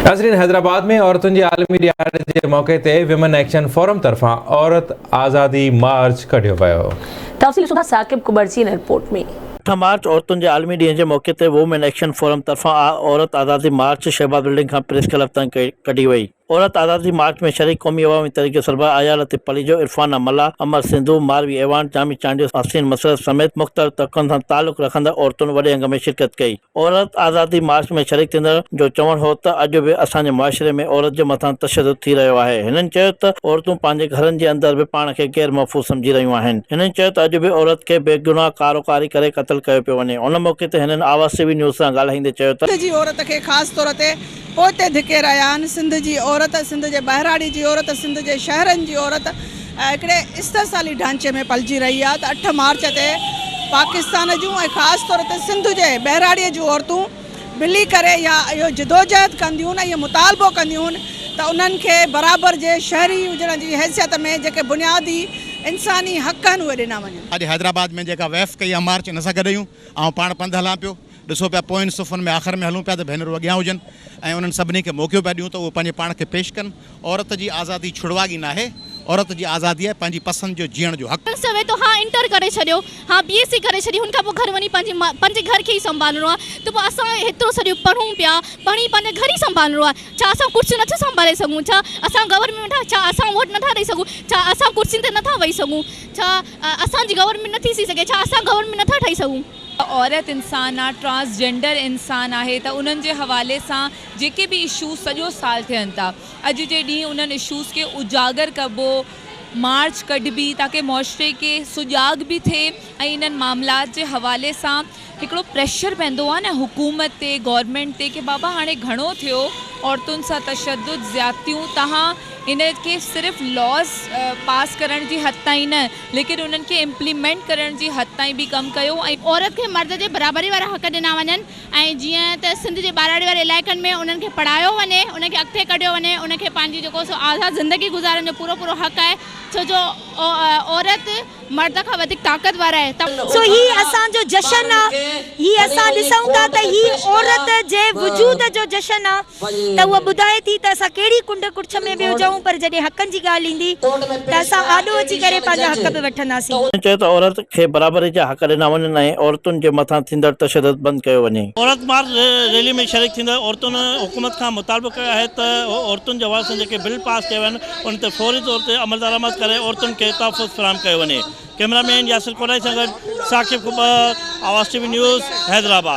नाज़रीन, हैदराबाद में औरतुन जी आलमी ॾियारे जे मौक़े ते विमन एक्शन फोरम तरफ़ां औरत आज़ादी मार्च कढियो वियो। तफ़सील सुधा साकिब कुबर जी रिपोर्ट में। 8 मार्च औरतुनि जे आलमी ॾींहं जे मौक़े ते वुमेन एक्शन फोरम तरफ़ां औरत आज़ादी मार्च शहबाज बिल्डिंग खां प्रेस क्लब ताईं कढी वई। औरत आज़ादी मार्च में शरीक क़ौमी अवामी तहरीक सरबराह आया लतीफ़ पलीजो, इरफाना मल्ला, अमर सिंधु, मारवी एवान, जामी चांडियो, हसीन मसरत समेत मुख़्तलिफ़ तबक़नि सां ताल्लुक़ रखंदड़ औरतुनि वॾे अंग में शिरकत कई। औरत आज़ादी मार्च में शरीक थींदड़ जो चवणु हो त अॼु बि असांजे मुआशिरे में औरत जे मथां तशद्दुद थी रहियो आहे। हिननि चयो त औरतूं पंहिंजे घरनि जे अंदरि बि पाण खे गैर महफ़ूज़ सम्झी रहियूं आहिनि। हिननि चयो त अॼु बि औरत खे बेगुनाह कारोकारी करे क़त्ल कयो पियो वञे। उन मौक़े ते हिननि आवाज़ टीवी न्यूज़ सां ॻाल्हाईंदे चयो त सिंध जी औरत खे ख़ासि तौर ते पोइते धिके रहिया आहिनि। सिंध जी औरत, सिंध जे ॿहिराड़ी जी औरत, सिंध जे शहरनि जी औरत हिकिड़े इस्तहसाली ढांचे में पलिजी रही आहे। त 8 मार्च ते पाकिस्तान जूं ऐं ख़ासि तौर ते सिंध जे ॿहिराड़ीअ जूं औरतूं मिली करे या इहो जिदोजहद कंदियूं आहिनि, इहो मुतालबो कंदियूं आहिनि त उन्हनि खे बराबरि जे शहरी हुजण जी हैसियत में जेके बुनियादी इंसानी हक़ आहिनि उहे ॾिना वञनि। अॼु हैदराबाद में जेका वैफ़ कई आहे मार्च, इन सां गॾु आहियूं। ऐं पाण पंधु हलां पियो, ॾिसो पिया पोइनि सुफ़नि में आख़िर में हलूं पिया त भेनरूं अॻियां हुजनि ऐं उन्हनि सभिनी खे मौक़ो पिया ॾियूं त उहे पंहिंजे पाण खे पेश कनि। औरत जी आज़ादी छुड़वागी न आहे, औरत जी आज़ादी आहे पंहिंजी पसंदि जो जीअण जो हक़। सवे तो हाँ इंटर करे छॾियो, हाँ BSc करे छॾी, हुन खां पोइ घर वञी पंहिंजे घर खे ई संभालणो आहे। त पोइ असां हेतिरो सॼो पढ़ूं पिया, पढ़ी पंहिंजे घर ई संभालणो आहे। छा असां कुर्सियूं नथा संभाले सघूं? छा असां गवर्नमेंट छा असां वोट नथा ॾेई सघूं? छा असां कुर्सियुनि ते नथा वेही सघूं? छा असांजी गवर्नमेंट नथी थी सघे? छा असां गवर्नमेंट नथा ठही सघूं? औरत इंसान आहे, ट्रांसजेंडर इंसान आहे, त उन्हनि जे हवाले सां जेके बि इशूज़ सॼो साल थियनि था, अॼु जे ॾींहुं उन्हनि इशूज़ खे उजागर कबो, मार्च कढबी ताकि मुआशरे के सुजाग भी थे ऐं इन्हनि मामलात जे हवाले सां हिकिड़ो प्रेशर पवंदो आहे न हुकूमत ते, गवर्नमेंट ते, कि बाबा हाणे घणो थियो, औरतुनि सां तशद्दुद, ज़्यादतियूं, तव्हां इन खे सिर्फ़ु लॉस पास करण जी हद ताईं न, लेकिन उन्हनि खे इम्प्लीमेंट करण जी हद ताईं बि कमु कयो। ऐं औरत खे मर्द जे बराबरी वारा हक़ ॾिना वञनि ऐं जीअं त सिंध जे ॿाहिराड़ी वारे इलाइक़नि में उन्हनि खे पढ़ायो वञे, उनखे अॻिते कढियो वञे, उनखे पंहिंजी जेको सो आज़ादु ज़िंदगी गुज़ारण जो पूरो हक़ आहे, छो जो औरत मर्द खां वधीक ताक़तवर आहे। सो ही असांजो जशन आहे, ही असां ॾिसूं था त ही औरत जे वजूद जो जशन आहे। त उहा ॿुधाए थी त असां कहिड़ी कुंड कुड़छ में बि हुजूं, पर जॾहिं हक़नि जी ॻाल्हि ईंदी त असां आॾो अची करे पंहिंजा हक़ बि वठंदासीं। चयो त औरत खे बराबरी जा हक़ ॾिना वञनि ऐं औरतुनि जे मथां थींदड़ तशद्दुद बंदि कयो वञे। औरत मार्च रैली में शरीक थींदड़ औरतुनि हुकूमत खां मुतालबो कयो आहे त औरतुनि जे हवाले सां जेके बिल पास कया आहिनि उन ते फौरी तौर ते अमल दरामद करे औरतुनि खे तहफ़्फ़ुज़ फ़राहम कयो वञे। कैमरामैन यासिर कोलाई सां गॾु साकिब कुबर, आवाज़ टीवी न्यूज़, हैदराबाद।